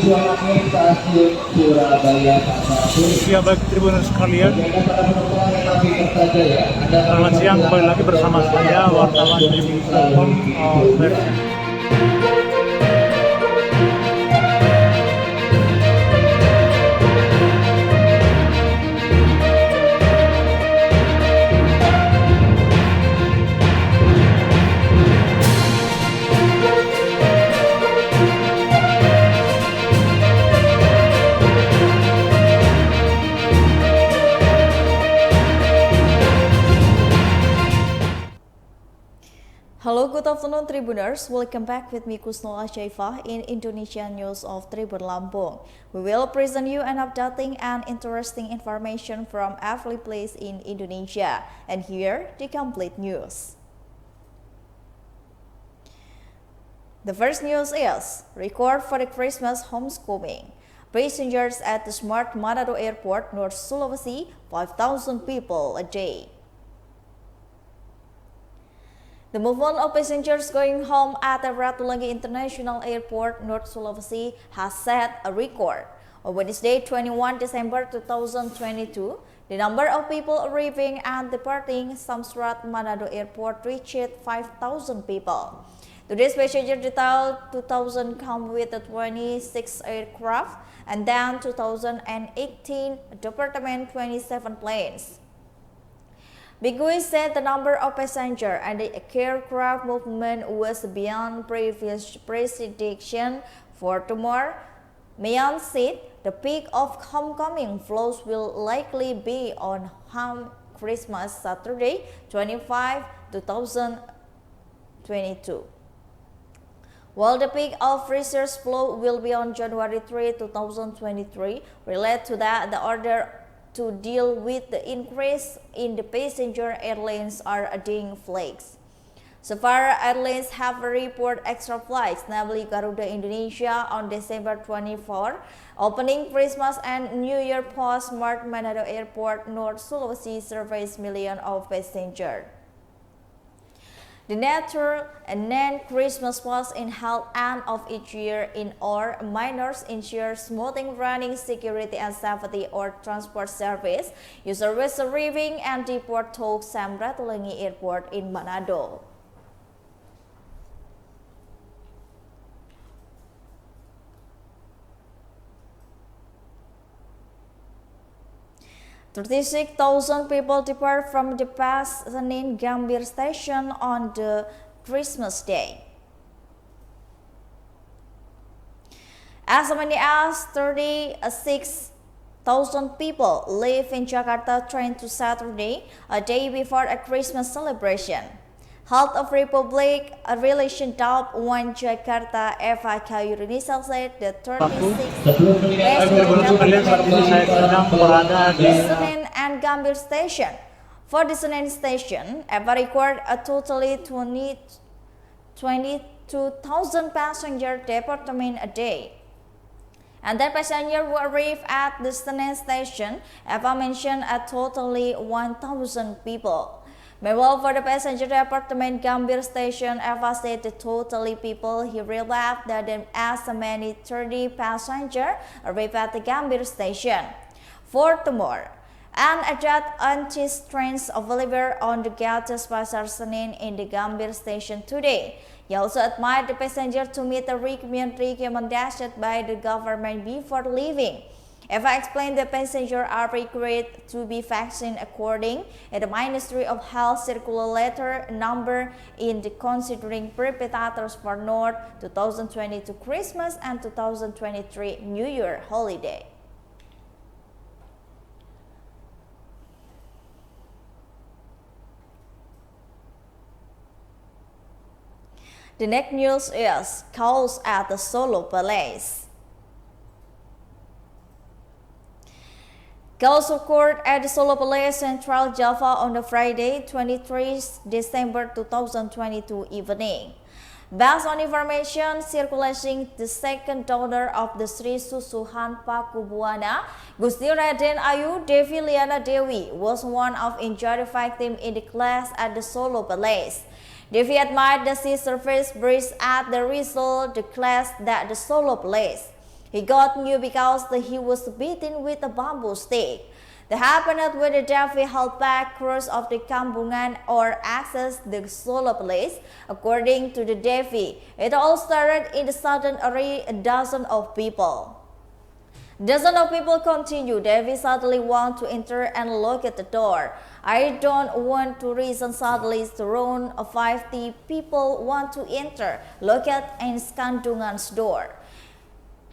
Ya baik Tribuners sekalian, selamat siang, kembali lagi bersama saya wartawan Tribun.com versi. Hello, good afternoon Tribuners. Welcome back with me Kusnola Syaifah in Indonesian News of Tribun Lampung. We will present you an updating and interesting information from every place in Indonesia. And here, the complete news. The first news is, record for the Christmas homecoming. Passengers at the Smart Manado Airport, North Sulawesi, 5,000 people a day. The movement of passengers going home at the Ratulangi International Airport, North Sulawesi, has set a record. On Wednesday, 21 December 2022, the number of people arriving and departing Samsat Manado Airport reached 5,000 people. Today's passenger detail 2000 come with the 26 aircraft, and then 2018 department 27 planes. Bigui said the number of passengers and the aircraft movement was beyond previous prediction. Furthermore, Mayan said the peak of homecoming flows will likely be on Christmas Saturday 25, 2022. While the peak of research flow will be on January 3, 2023, related to that, the order to deal with the increase in the passenger airlines are adding flags. So far, airlines have reported extra flights, namely Garuda Indonesia on December 24, opening Christmas and New Year post Smart Manado Airport, North Sulawesi surveys millions of passengers. The natural and non-Christmas was in held end of each year in or minors ensure smoothing running security and safety or transport service. Users arriving and deport to Samratulangi Airport in Manado. "36,000 people depart from the past Senin Gambir Station on the Christmas Day. As many as 36,000 people live in Jakarta train to Saturday, a day before a Christmas celebration. Health of Republic Relation Top 1 Jakarta Eva Kayurinisa said the 36 Senin and Gambir Station. For the Senin station, Eva recorded a totally 22,000 passenger department a day. And that passenger who arrived at the Senin station, Eva mentioned a totally 1,000 people. Meanwhile, for the passenger department Gambir Station, Eva said the totally people he realized that as many 30 passengers arrived at the Gambir Station. Furthermore, an adjust antis trains available on the Gatos Pasar Senin in the Gambir Station today. He also admired the passenger to meet the recommendation by the government before leaving. Eva explained the passengers are required to be vaccinated according to the Ministry of Health circular letter number in the considering perpetrators for North 2022 Christmas and 2023 New Year holiday. The next news is chaos at the Solo Palace. Chaos occurred at the Solo Palace, Central Java on the Friday, 23 December 2022 evening. Based on information circulating, the second daughter of the Sri Susuhan Pakubuana, Gusti Raden Ayu Devi Liana Dewi, was one of injured victims in the class at the Solo Palace. Devi admired the sea surface bridge at the result the class that the Solo Palace. He got new because he was beaten with a bamboo stick. That happened when the Devi held back cross of the Kambungan or accessed the Solo place. According to the Devi, it all started in the southern area. Dozens of people continue. Devi suddenly want to enter and look at the door. I don't want to reason suddenly around 50 people want to enter, look at and Skandungan's door.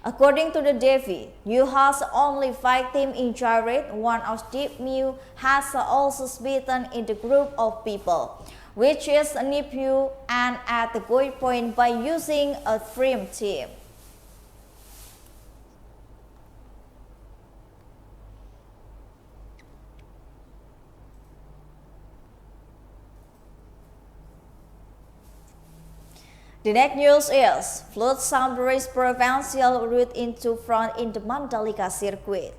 According to the Devi, you has only 5 teams injured. One of Deep Mew has also smitten in the group of people, which is Nipu and at the goal point by using a dream team. The next news is flood Sambaris provincial route into front in the Mandalika circuit.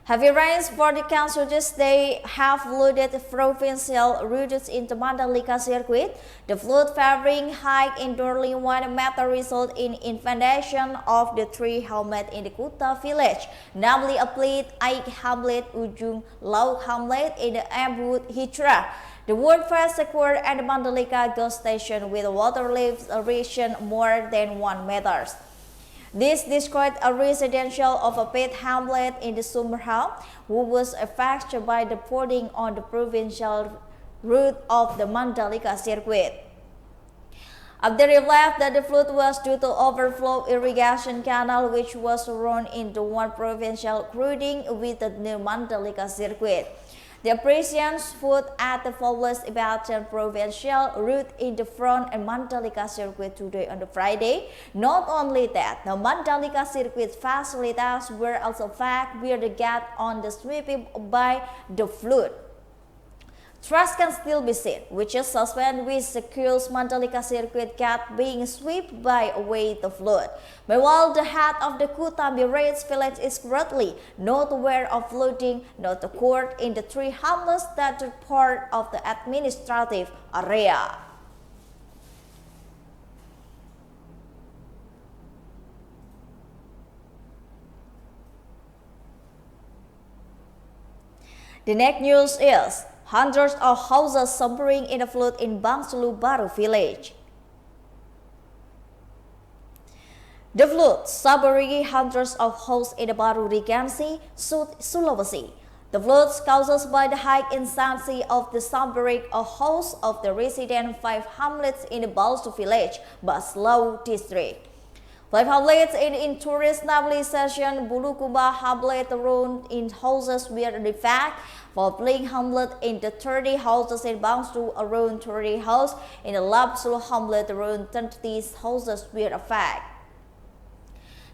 Heavy rains for the council this day have flooded provincial routes in the Mandalika circuit. The flood varying height in nearly 1 meter result in inundation of the 3 hamlet in the Kuta village, namely Aplit, Aik Hamlet, Ujung, Lauk Hamlet in the Ambud Hitra. The World First Secured and the Mandalika Ghost Station with water levels reaching more than 1 meter. This destroyed a residential of a pet hamlet in the Summerhouse, who was affected by the flooding on the provincial route of the Mandalika circuit. After it left that the flood was due to overflow irrigation canal which was run into one provincial routing with the new Mandalika circuit. The operations foot at the Fowlers Ibadan provincial route in the front and Mandalika circuit today on the Friday. Not only that, the Mandalika circuit facilities were also fact where the gap on the sweeping by the flood. Trash can still be seen, which is suspended with secures Mandalika circuit gap being swept by away the flood. Meanwhile, the head of the Kuta Mirage village is currently not aware of flooding, not occurred in the 3 hamlets that are part of the administrative area. The next news is hundreds of houses suffering in a flood in Bangsulu Baru village. The flood submerged hundreds of houses in the Baru Regency, Sulawesi. The floods caused by the high intensity of the submerged house of the resident 5 hamlets in the Balsu village, Baslau district. 5 hamlets in tourist stabilization, Bulukumba hamlet run in houses were the fact. For Bling hamlet in the 30 houses in Bangsu around 30 houses, in the Lapsul hamlet around 30 houses were affected.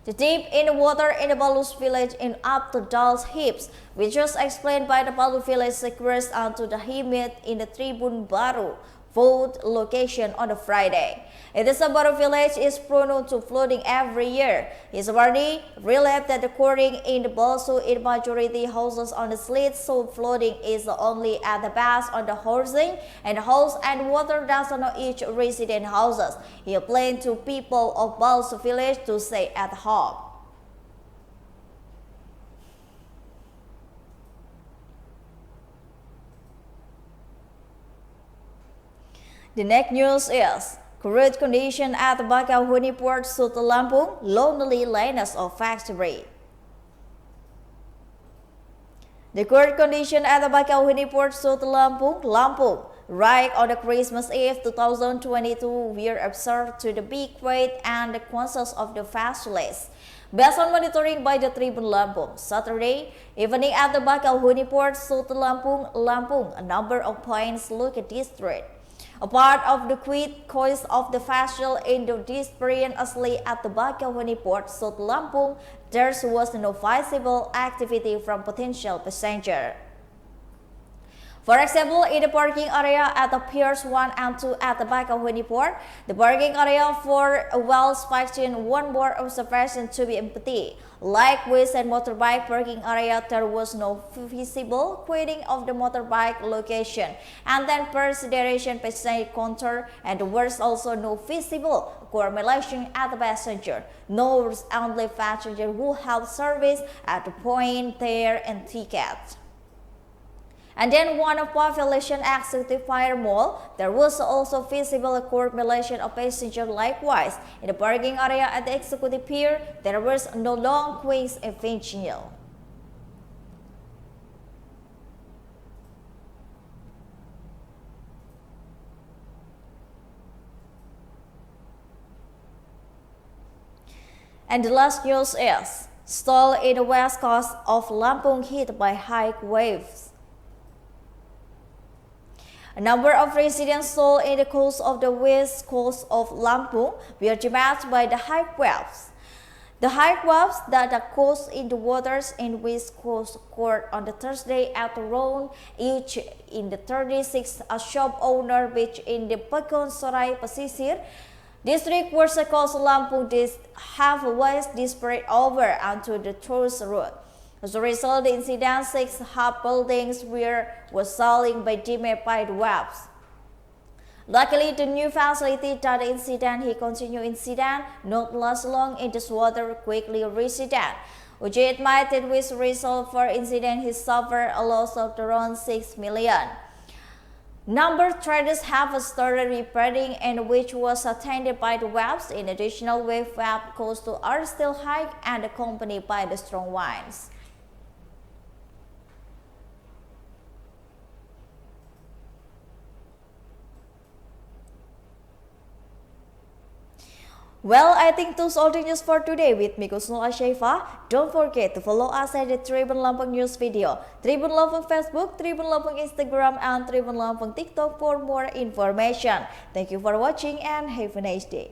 The dip in the water in the Balus village in up to Dal's hips, which was explained by the Balu village secrets onto the Himit in the Tribun Baru vote location on the Friday. The Sabaru village is prone to flooding every year. His already relieved that according in the Balsu in majority houses on the slits, so flooding is only at the base on the housing and house and water doesn't know each resident houses. He appealed to people of Balsu village to stay at home. The next news is current condition at the Bakauheni Port, Sultan Lampung, lonely liners of factory. The current condition at the Bakauheni Port, Sultan Lampung, right on the Christmas Eve 2022, were observed to the big weight and the quantities of the facilities. Based on monitoring by the Tribun Lampung, Saturday evening at the Bakauheni Port, Sultan Lampung, a number of points look at this district. A part of the quid cost of the festival in the district asli at the Bakauheni Port, South Lampung, there was no visible activity from potential passenger. For example, in the parking area at the Piers 1 and 2 at the Bakauheni Port, the parking area for Wells 15 one more observation to be empty. Likewise, at motorbike parking area, there was no visible quitting of the motorbike location, and then consideration passenger counter, and there was also no visible accumulation at the passenger. North only passenger will have service at the point their and tickets. And then one of population executive fire mall, there was also visible accumulation of passengers. Likewise, in the parking area at the executive pier, there was no long queues in Vincial. And the last news is, stall in the west coast of Lampung hit by high waves. A number of residents stalled in the coast of the west coast of Lampung were damaged by the high waves. The high waves that are caused in the waters in West Coast occurred on the Thursday at around each in the 36th shop owner beach in the Pagong Sorai Pesisir district, where the coast of Lampung halfway dispersed over onto the tourist route. As a result of the incident, 6 half buildings were sailing by damaged by the waves. Luckily, the new facility that the incident he continued incident not last long in this water quickly resident. Uji admitted with result for incident he suffered a loss of around 6 million. Number traders have started repairing and which was attended by the waves. In additional wave costs are still high and accompanied by the strong winds. Well, I think those all the news for today with me, Kusnul Ashaifa. Don't forget to follow us at the Tribun Lampung News video, Tribun Lampung Facebook, Tribun Lampung Instagram, and Tribun Lampung TikTok for more information. Thank you for watching and have a nice day.